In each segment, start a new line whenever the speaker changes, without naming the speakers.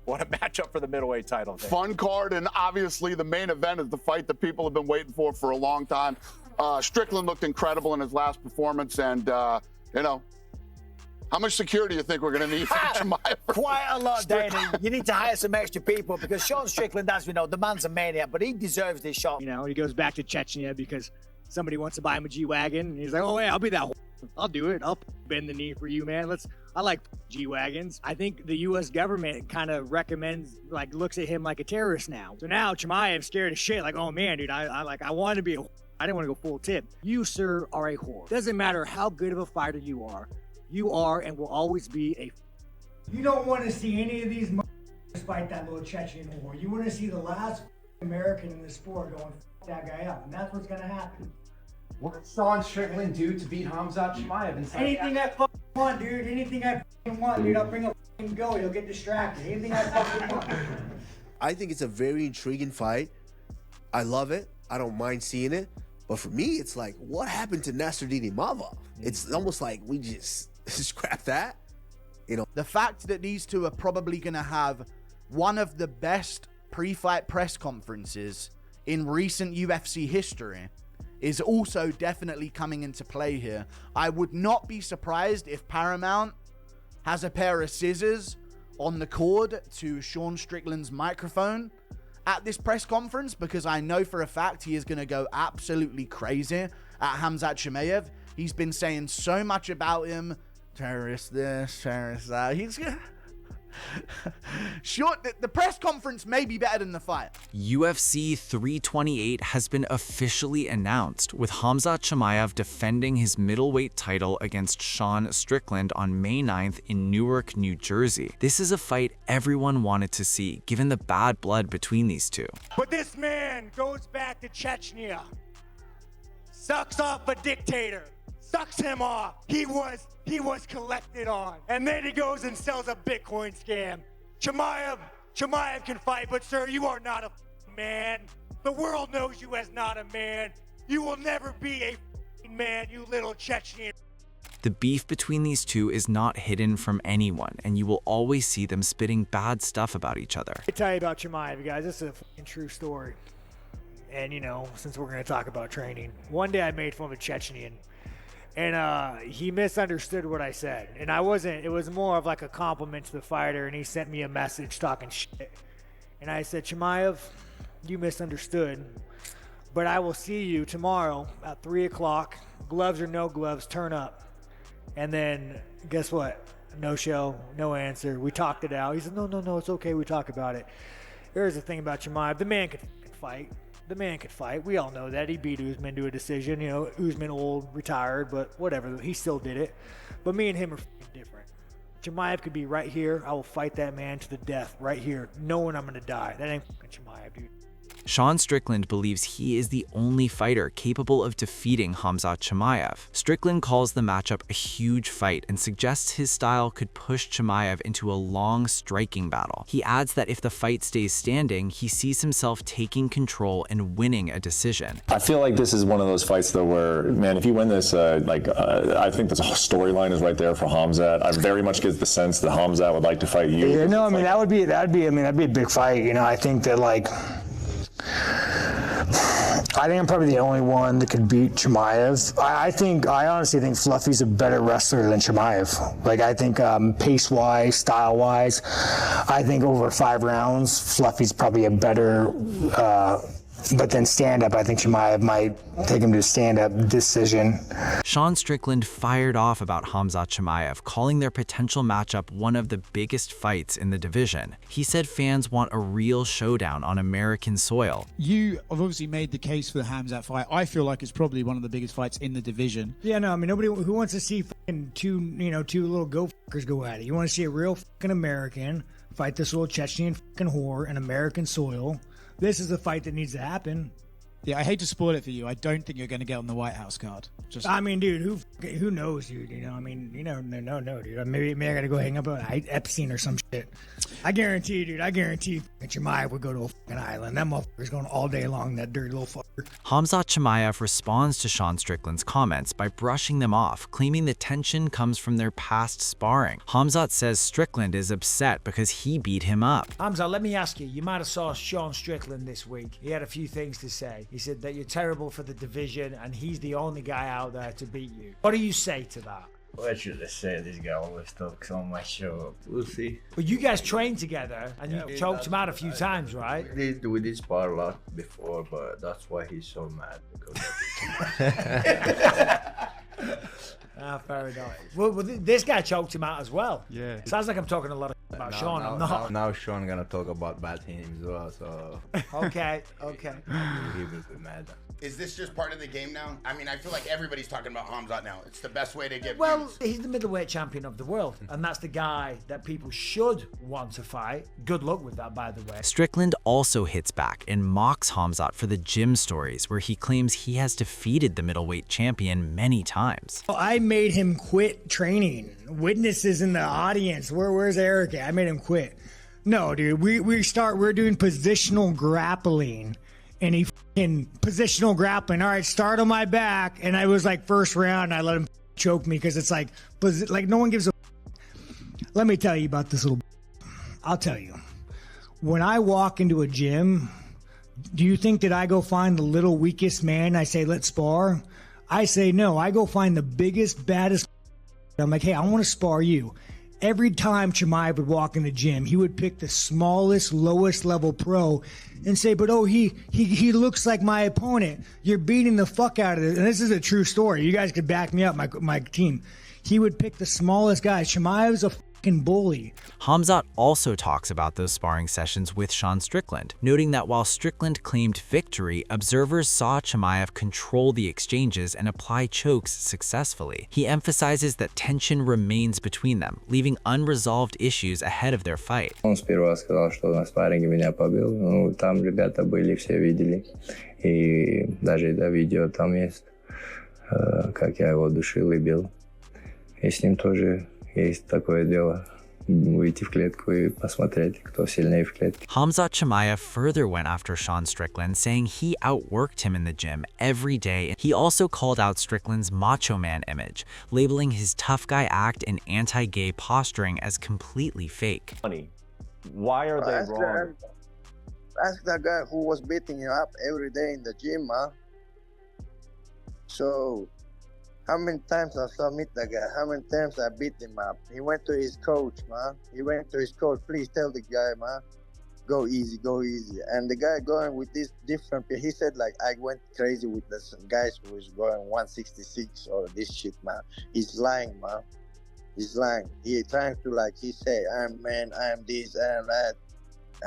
What a matchup for the middleweight title. Dave.
Fun card, and obviously the main event is the fight that people have been waiting for a long time. Strickland looked incredible in his last performance, and, you know, how much security do you think we're going to need from Chimaev?
Quite a lot, Danny. You need to hire some extra people because Sean Strickland, as we know, the man's a maniac, but he deserves this shot.
You know, he goes back to Chechnya because somebody wants to buy him a G-Wagon, and he's like, oh, yeah, I'll be that. I'll do it. I'll bend the knee for you, man. I like G-Wagons. I think the U.S. government kind of recommends, like, looks at him like a terrorist now. So now Chimaev's scared of shit. Like, oh, man, dude, I wanted to be a I didn't want to go full tip. You, sir, are a whore. Doesn't matter how good of a fighter you are and will always be a.
You don't want to see any of these fight that little Chechen whore. You want to see the last American in the sport going that guy up, and that's what's going to happen.
What did Sean Strickland do to beat Khamzat Chimaev?
Anything I fucking want, dude. Anything I fucking want, dude. I'll bring a fucking go. You'll get distracted. Anything I fucking want.
I think it's a very intriguing fight. I love it. I don't mind seeing it. But for me, it's like, what happened to Nasruddin Imavov? It's almost like we just scrap that. You know,
the fact that these two are probably going to have one of the best pre-fight press conferences in recent UFC history is also definitely coming into play here. I would not be surprised if Paramount has a pair of scissors on the cord to Sean Strickland's microphone at this press conference, because I know for a fact he is going to go absolutely crazy at Khamzat Chimaev. He's been saying so much about him. Terrorist this, terrorist that. He's gonna... Sure, the press conference may be better than the fight.
UFC 328 has been officially announced, with Khamzat Chimaev defending his middleweight title against Sean Strickland on May 9th in Newark, New Jersey. This is a fight everyone wanted to see, given the bad blood between these two.
But this man goes back to Chechnya, sucks off a dictator, sucks him off. He was collected on. And then he goes and sells a Bitcoin scam. Chimaev can fight, but sir, you are not a man. The world knows you as not a man. You will never be a man, you little Chechen.
The beef between these two is not hidden from anyone, and you will always see them spitting bad stuff about each other.
Let me tell you about Chimaev, guys. This is a true story. And, you know, since we're going to talk about training, one day I made fun of a Chechenian. And he misunderstood what I said. And I wasn't, it was more of like a compliment to the fighter, and he sent me a message talking shit. And I said, Chimaev, you misunderstood, but I will see you tomorrow at 3 o'clock, gloves or no gloves, turn up. And then guess what? No show, no answer. We talked it out. He said, no, it's okay. We talk about it. Here's the thing about Chimaev. The man could fight. The man could fight. We all know that. He beat Usman to a decision. You know, Usman old, retired, but whatever. He still did it. But me and him are different. Chimaev could be right here. I will fight that man to the death right here, knowing I'm going to die. That ain't fucking Chimaev, dude.
Sean Strickland believes he is the only fighter capable of defeating Khamzat Chimaev. Strickland calls the matchup a huge fight and suggests his style could push Chimaev into a long striking battle. He adds that if the fight stays standing, he sees himself taking control and winning a decision.
I feel like this is one of those fights though where, man, if you win this, I think the storyline is right there for Khamzat. I very much get the sense that Khamzat would like to fight you.
Yeah, no, I mean that'd be a big fight. You know, I think that I think I'm probably the only one that could beat Chimaev. I honestly think Fluffy's a better wrestler than Chimaev. I think pace-wise, style-wise, I think over 5 rounds, Fluffy's probably a better, but then stand-up, I think Chimaev might take him to a stand-up decision.
Sean Strickland fired off about Khamzat Chimaev, calling their potential matchup one of the biggest fights in the division. He said fans want a real showdown on American soil.
You have obviously made the case for the Khamzat fight. I feel like it's probably one of the biggest fights in the division.
Yeah, no, I mean, nobody who wants to see fucking two little go-fuckers go at it. You want to see a real fucking American fight this little Chechen fucking whore in American soil. This is the fight that needs to happen.
Yeah, I hate to spoil it for you. I don't think you're going to get on the White House card.
I mean, dude, who knows, dude? You know, I mean, you know, no, dude. Maybe I got to go hang up on Epstein or some shit. I guarantee you, dude. I guarantee you that Chimaev would go to a fucking island. That motherfucker's going all day long, that dirty little fucker.
Khamzat Chimaev responds to Sean Strickland's comments by brushing them off, claiming the tension comes from their past sparring. Khamzat says Strickland is upset because he beat him up.
Khamzat, let me ask you. You might have saw Sean Strickland this week. He had a few things to say. He said that you're terrible for the division and he's the only guy out there to beat you. What do you say to that?
What should I say? This guy always talks on my show. We'll see.
But you guys trained together and you choked him out a few times, right?
We did spar a lot before, but that's why he's so mad.
Fair enough. Well, this guy choked him out as well.
Yeah.
Sounds like I'm talking a lot about Sean. I'm not.
Now Sean gonna talk about bad things as well, so.
Okay.
He will be mad.
Is this just part of the game now? I mean, I feel like everybody's talking about Khamzat now. It's the best way to get views.
He's the middleweight champion of the world, and that's the guy that people should want to fight. Good luck with that, by the way.
Strickland also hits back and mocks Khamzat for the gym stories, where he claims he has defeated the middleweight champion many times.
I made him quit training. Witnesses in the audience. Where's Eric at? I made him quit. No, dude. We're doing positional grappling. And he fucking positional grappling. All right, start on my back. And I was like, first round, I let him choke me because it's like no one gives a. Let me tell you about this little. I'll tell you. When I walk into a gym, do you think that I go find the little weakest man? I say, let's spar. I say, no, I go find the biggest, baddest. I'm like, hey, I want to spar you. Every time Chimaev would walk in the gym, he would pick the smallest, lowest level pro and say, but he looks like my opponent. You're beating the fuck out of it. And this is a true story. You guys could back me up, my team. He would pick the smallest guy. Chimaev's a fucking bully.
Khamzat also talks about those sparring sessions with Sean Strickland, noting that while Strickland claimed victory, observers saw Chimaev control the exchanges and apply chokes successfully. He emphasizes that tension remains between them, leaving unresolved issues ahead of their fight.
Он сперва сказал, что на спарринге меня побил. Ну, там ребята были, все видели. И даже видео там есть, как я его душил и бил. И с ним тоже есть такое дело. Выйти в клетку и посмотреть, кто сильнее в клетке.
Khamzat Chimaev further went after Sean Strickland, saying he outworked him in the gym every day. He also called out Strickland's macho man image, labeling his tough guy act and anti-gay posturing as completely fake.
Why are they wrong?
Ask that guy who was beating you up every day in the gym, man. So, how many times I saw meet that guy? How many times I beat him up? He went to his coach, man. He went to his coach. Please tell the guy, man, go easy, go easy. And the guy going with this different. He said like I went crazy with the guys who was going 166 or this shit, man. He's lying, man. He's lying. He trying to like he say I'm man, I'm this, I'm that.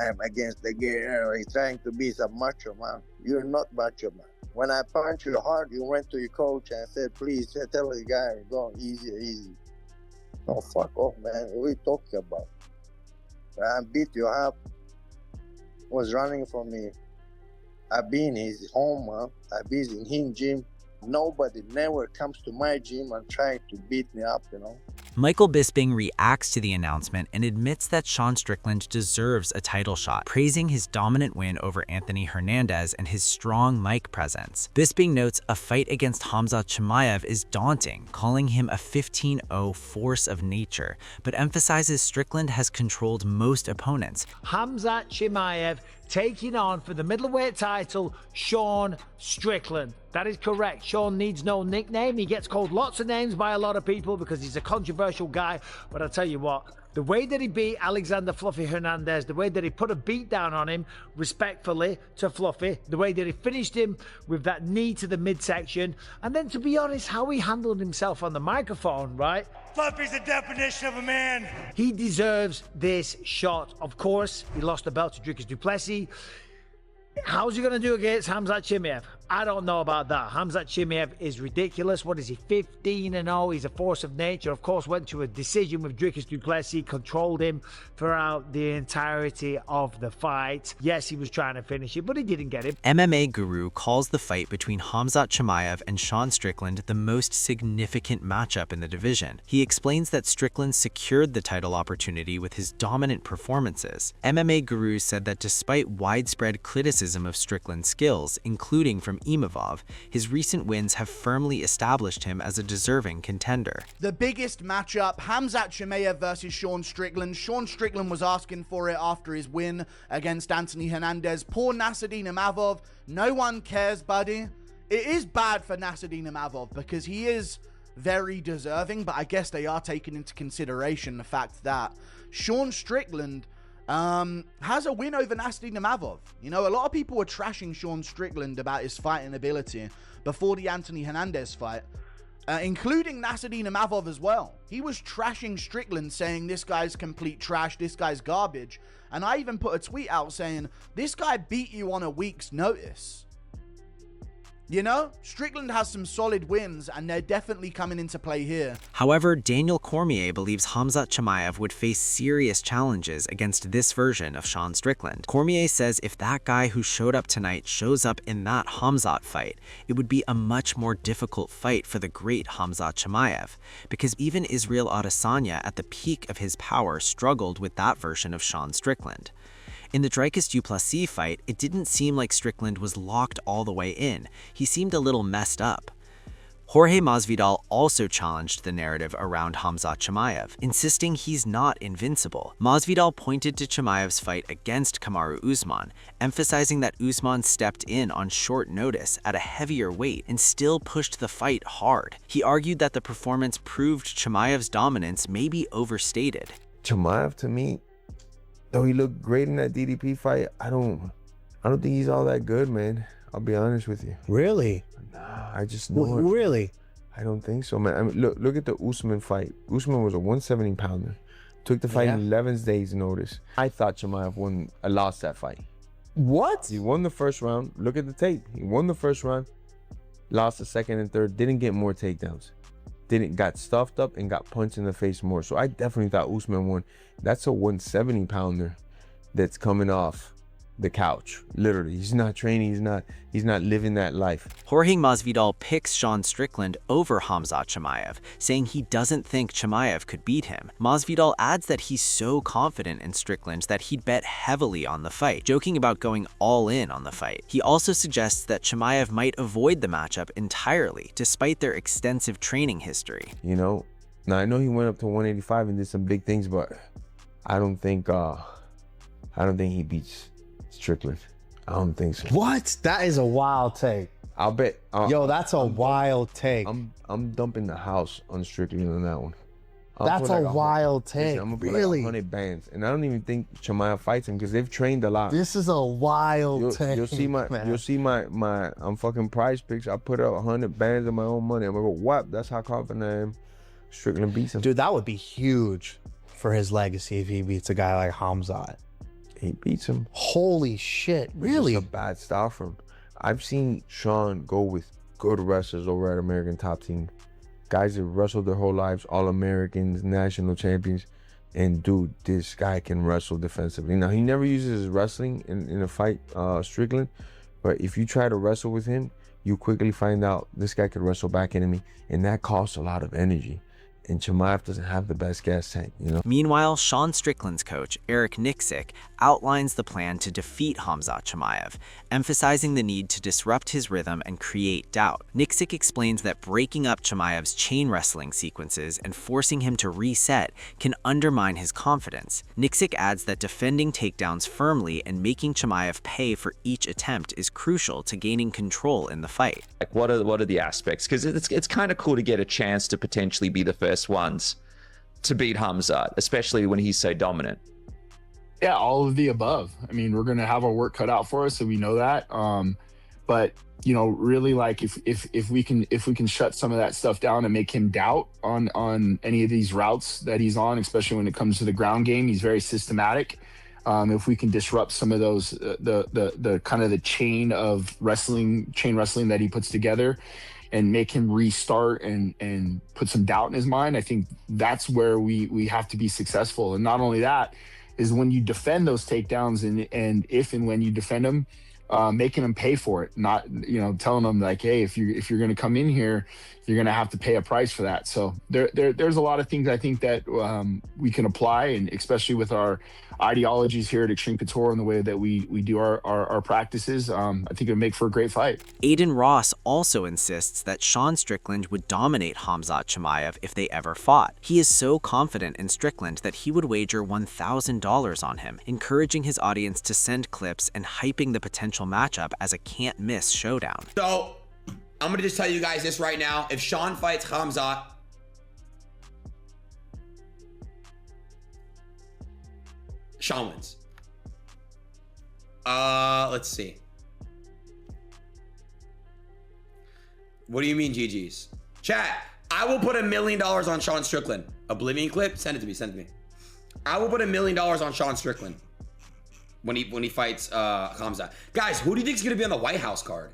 I'm against the gay. He's trying to be some macho, man. You're not macho, man. When I punched you hard, you went to your coach and said, please tell the guy, go easy, easy. No, fuck off, man. What are you talking about? I beat you up. Was running for me. I been in his home, man. I been in his gym. Nobody never comes to my gym and trying to beat me up, you know.
Michael Bisping reacts to the announcement and admits that Sean Strickland deserves a title shot, praising his dominant win over Anthony Hernandez and his strong mic presence. Bisping notes a fight against Khamzat Chimaev is daunting, calling him a 15-0 force of nature, but emphasizes Strickland has controlled most opponents.
Khamzat Chimaev taking on for the middleweight title, Sean Strickland. That is correct. Sean needs no nickname. He gets called lots of names by a lot of people because he's a controversial guy. But I'll tell you what, the way that he beat Alexander Fluffy Hernandez, the way that he put a beat down on him respectfully to Fluffy, the way that he finished him with that knee to the midsection, and then to be honest, how he handled himself on the microphone, right?
Fluffy's the definition of a man.
He deserves this shot. Of course, he lost the belt to Dricus du Plessis. How's he going to do against Khamzat Chimaev? I don't know about that. Khamzat Chimaev is ridiculous. What is he, 15-0? He's a force of nature. Of course, went to a decision with Dricus du Plessis, controlled him throughout the entirety of the fight. Yes, he was trying to finish it, but he didn't get it.
MMA Guru calls the fight between Khamzat Chimaev and Sean Strickland the most significant matchup in the division. He explains that Strickland secured the title opportunity with his dominant performances. MMA Guru said that despite widespread criticism of Strickland's skills, including from Imavov, his recent wins have firmly established him as a deserving contender.
The biggest matchup, Khamzat Chimaev versus Sean Strickland. Sean Strickland was asking for it after his win against Anthony Hernandez. Poor Nassourdine Imavov. No one cares, buddy. It is bad for Nassourdine Imavov because he is very deserving, but I guess they are taking into consideration the fact that Sean Strickland has a win over Nassourdine Imavov. You know, a lot of people were trashing Sean Strickland about his fighting ability before the Anthony Hernandez fight, including Nassourdine Imavov as well. He was trashing Strickland, saying this guy's complete trash, this guy's garbage. And I even put a tweet out saying, this guy beat you on a week's notice. You know, Strickland has some solid wins, and they're definitely coming into play here.
However, Daniel Cormier believes Khamzat Chimaev would face serious challenges against this version of Sean Strickland. Cormier says if that guy who showed up tonight shows up in that Khamzat fight, it would be a much more difficult fight for the great Khamzat Chimaev, because even Israel Adesanya at the peak of his power struggled with that version of Sean Strickland. In the Dricus du Plessis fight, it didn't seem like Strickland was locked all the way in. He seemed a little messed up. Jorge Masvidal also challenged the narrative around Khamzat Chimaev, insisting he's not invincible. Masvidal pointed to Chimaev's fight against Kamaru Usman, emphasizing that Usman stepped in on short notice at a heavier weight and still pushed the fight hard. He argued that the performance proved Chimaev's dominance may be overstated.
Chimaev, to me, though he looked great in that DDP fight, I don't think he's all that good, man. I'll be honest with you.
Really?
Nah, I just know it.
Really?
I don't think so, man. I mean, look at the Usman fight. Usman was a 170-pounder. Took the fight in 11 days' notice. I thought Chimaev lost that fight.
What?
He won the first round. Look at the tape. He won the first round, lost the second and third, didn't get more takedowns. Got stuffed up and got punched in the face more. So I definitely thought Usman won. That's a 170-pounder that's coming off the couch. Literally, he's not training. He's not living that life.
Jorge Masvidal picks Sean Strickland over Khamzat Chimaev, saying he doesn't think Chimaev could beat him. Masvidal adds that he's so confident in Strickland that he'd bet heavily on the fight, joking about going all in on the fight. He also suggests that Chimaev might avoid the matchup entirely, despite their extensive training history.
You know, now I know he went up to 185 and did some big things, but I don't think he beats Strickland. I don't think so.
What? That is a wild take.
I'll bet.
Yo, that's a wild take.
I'm dumping the house on Strickland on that one.
That's a wild take.
I'm gonna put
really?
like 100 bands, and I don't even think Chimaev fights him because they've trained a lot.
This is a wild take.
You'll see my I'm fucking prize picks. I put up 100 bands of my own money. I'm gonna go whap. That's how confident I am. Strickland beats him.
Dude, that would be huge for his legacy if he beats a guy like Khamzat.
He beats him.
Holy shit, really?
It's a bad style for him. I've seen Sean go with good wrestlers over at American Top Team. Guys that wrestled their whole lives, All-Americans, national champions. And dude, this guy can wrestle defensively. Now, he never uses his wrestling in a fight, Strickland. But if you try to wrestle with him, you quickly find out this guy could wrestle back into me. And that costs a lot of energy. And Chimaev doesn't have the best gas tank, you know?
Meanwhile, Sean Strickland's coach, Eric Nixick, outlines the plan to defeat Khamzat Chimaev, emphasizing the need to disrupt his rhythm and create doubt. Nixick explains that breaking up Chimaev's chain wrestling sequences and forcing him to reset can undermine his confidence. Nixick adds that defending takedowns firmly and making Chimaev pay for each attempt is crucial to gaining control in the fight.
Like, what are the aspects? Because it's kind of cool to get a chance to potentially be the first ones to beat Khamzat, especially when he's so dominant.
Yeah, all of the above. I mean, we're gonna have our work cut out for us, so we know that. But you know, really, like if we can shut some of that stuff down and make him doubt on any of these routes that he's on, especially when it comes to the ground game, he's very systematic. if we can disrupt some of those, the kind of the chain wrestling that he puts together, and make him restart and put some doubt in his mind, I think that's where we have to be successful. And not only that, is when you defend those takedowns, and if and when you defend them, making them pay for it, not, you know, telling them like, hey, if you're going to come in here, you're going to have to pay a price for that. So there's a lot of things I think that we can apply, and especially with our ideologies here at Xtreme Couture and the way that we do our practices, I think it would make for a great fight.
Aiden Ross also insists that Sean Strickland would dominate Khamzat Chimaev if they ever fought. He is so confident in Strickland that he would wager $1,000 on him, encouraging his audience to send clips and hyping the potential matchup as a can't-miss showdown.
So, I'm going to just tell you guys this right now. If Sean fights Khamzat, Sean wins. Let's see. What do you mean, GG's? Chat, I will put $1 million on Sean Strickland. Oblivion clip? Send it to me, send it to me. I will put $1 million on Sean Strickland when he fights Khamzat. Guys, who do you think is going to be on the White House card?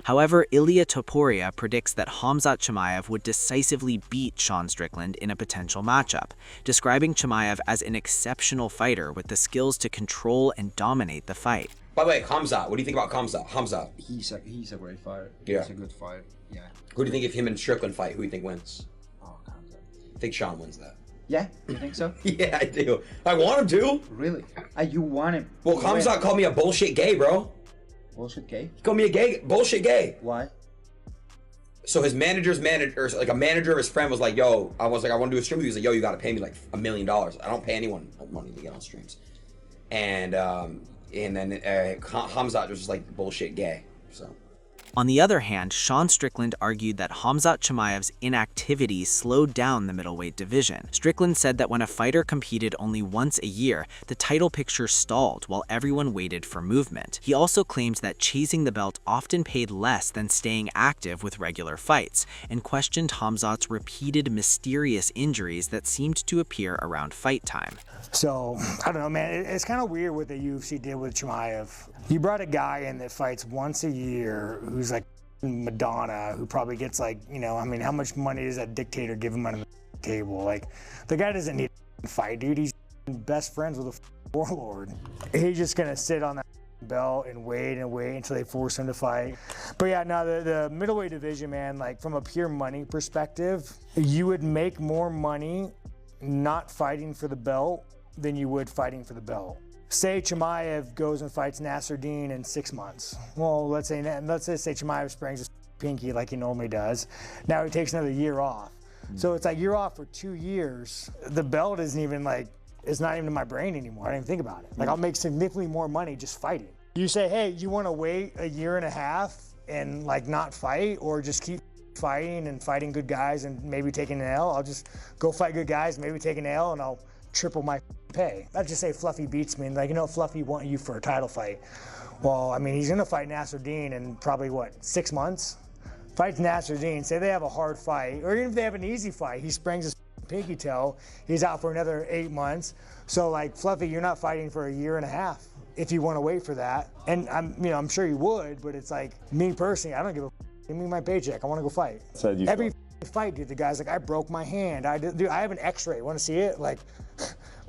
However, Ilya Topuria predicts that Khamzat Chimaev would decisively beat Sean Strickland in a potential matchup, describing Chimaev as an exceptional fighter with the skills to control and dominate the fight.
By the way, Khamzat, what do you think about Khamzat?
He's a great fighter.
Yeah.
He's a good fighter. Yeah.
Who do you think, if him and Strickland fight, who do you think wins?
Oh, Khamzat.
I think Sean wins that.
Yeah, you think so?
Yeah, I do. I want him to.
Really? You want him?
Well, Khamzat called me a bullshit gay, bro.
Bullshit gay?
He called me a gay, bullshit gay.
Why?
So his manager, like a manager of his friend was like, yo, I was like, I want to do a stream with you. He's like, yo, you got to pay me like $1 million. I don't pay anyone money to get on streams. And then Khamzat was just like bullshit gay, so.
On the other hand, Sean Strickland argued that Khamzat Chimaev's inactivity slowed down the middleweight division. Strickland said that when a fighter competed only once a year, the title picture stalled while everyone waited for movement. He also claimed that chasing the belt often paid less than staying active with regular fights, and questioned Khamzat's repeated mysterious injuries that seemed to appear around fight time.
So, I don't know, man. It's kind of weird what the UFC did with Chimaev. You brought a guy in that fights once a year who's like Madonna, who probably gets like, you know, I mean, how much money does that dictator give him on the table? Like, the guy doesn't need to fight, dude. He's best friends with a warlord. He's just going to sit on that belt and wait until they force him to fight. But yeah, now the middleweight division, man, like from a pure money perspective, you would make more money not fighting for the belt than you would fighting for the belt. Say Chimaev goes and fights Nasruddin in 6 months. Well, let's say Chimaev springs his pinky like he normally does. Now he takes another year off. So it's like you're off for 2 years. The belt isn't even like, it's not even in my brain anymore. I don't even think about it. Like I'll make significantly more money just fighting. You say, hey, you want to wait a year and a half and like not fight, or just keep fighting and fighting good guys and maybe taking an L? I'll just go fight good guys, maybe take an L, and I'll triple my pay. Let's just say Fluffy beats me and like, you know, Fluffy want you for a title fight. Well, I mean, he's gonna fight Nasruddin in probably what, 6 months? Fights Nasruddin, say they have a hard fight, or even if they have an easy fight, he springs his pinky toe, he's out for another 8 months. So like, Fluffy, you're not fighting for a year and a half if you want to wait for that. And I'm sure you would, but it's like, me personally, I don't give a give me my paycheck, I want to go fight. Every fight, dude, the guy's like, I broke my hand. Dude, I have an x-ray, want to see it? Like,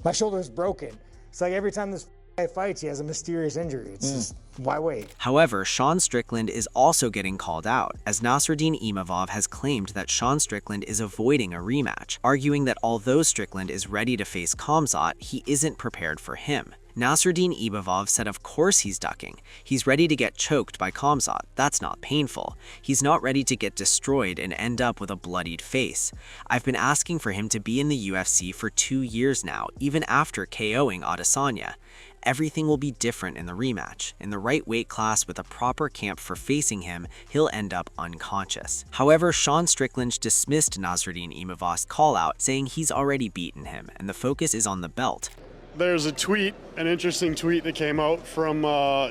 my shoulder's broken. It's like every time this guy fights, he has a mysterious injury. It's just, why wait?
However, Sean Strickland is also getting called out, as Nasruddin Imavov has claimed that Sean Strickland is avoiding a rematch, arguing that although Strickland is ready to face Khamzat, he isn't prepared for him. Nasruddin Imavov said of course he's ducking. He's ready to get choked by Khamzat. That's not painful. He's not ready to get destroyed and end up with a bloodied face. I've been asking for him to be in the UFC for 2 years now, even after KOing Adesanya. Everything will be different in the rematch. In the right weight class with a proper camp for facing him, he'll end up unconscious. However, Sean Strickland dismissed Nasruddin Imavov's call-out, saying he's already beaten him, and the focus is on the belt.
There's a tweet, an interesting tweet that came out from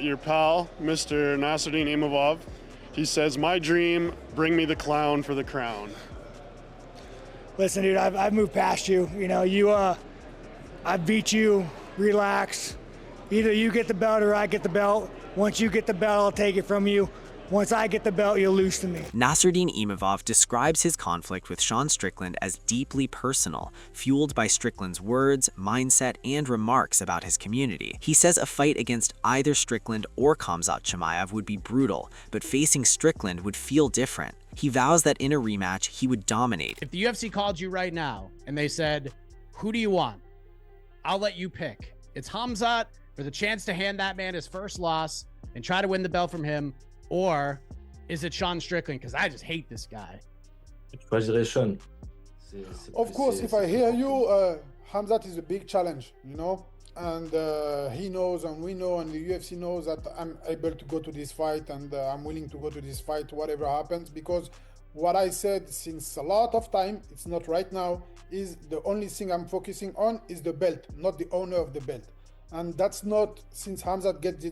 your pal, Mr. Nasruddin Imavov. He says, my dream, bring me the clown for the crown.
Listen, dude, I've moved past you. You know, I beat you, relax.
Either you get the belt or I get the belt. Once you get the belt, I'll take it from you. Once I get the belt, you'll lose to me.
Nasruddin Imavov describes his conflict with Sean Strickland as deeply personal, fueled by Strickland's words, mindset, and remarks about his community. He says a fight against either Strickland or Khamzat Chimaev would be brutal, but facing Strickland would feel different. He vows that in a rematch, he would dominate.
If the UFC called you right now and they said, who do you want? I'll let you pick. It's Khamzat for the chance to hand that man his first loss and try to win the belt from him, or is it Sean Strickland? Because I just hate this guy.
Of course, if I hear you, Khamzat is a big challenge, you know, and he knows and we know and the UFC knows that I'm able to go to this fight, and I'm willing to go to this fight whatever happens, because what I said since a lot of time, it's not right now, is the only thing I'm focusing on is the belt, not the owner of the belt. And that's not since Khamzat gets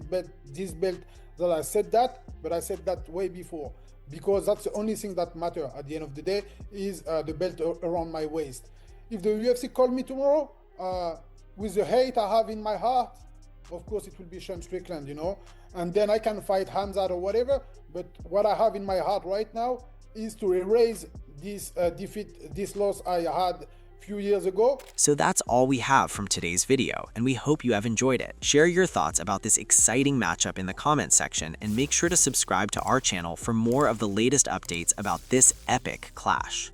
this belt that I said that, but I said that way before, because that's the only thing that matters at the end of the day is the belt around my waist. If the UFC call me tomorrow, with the hate I have in my heart, of course it will be Sean Strickland, you know, and then I can fight Khamzat or whatever, but what I have in my heart right now is to erase this defeat, this loss I had few years ago.
So that's all we have from today's video, and we hope you have enjoyed it. Share your thoughts about this exciting matchup in the comments section, and make sure to subscribe to our channel for more of the latest updates about this epic clash.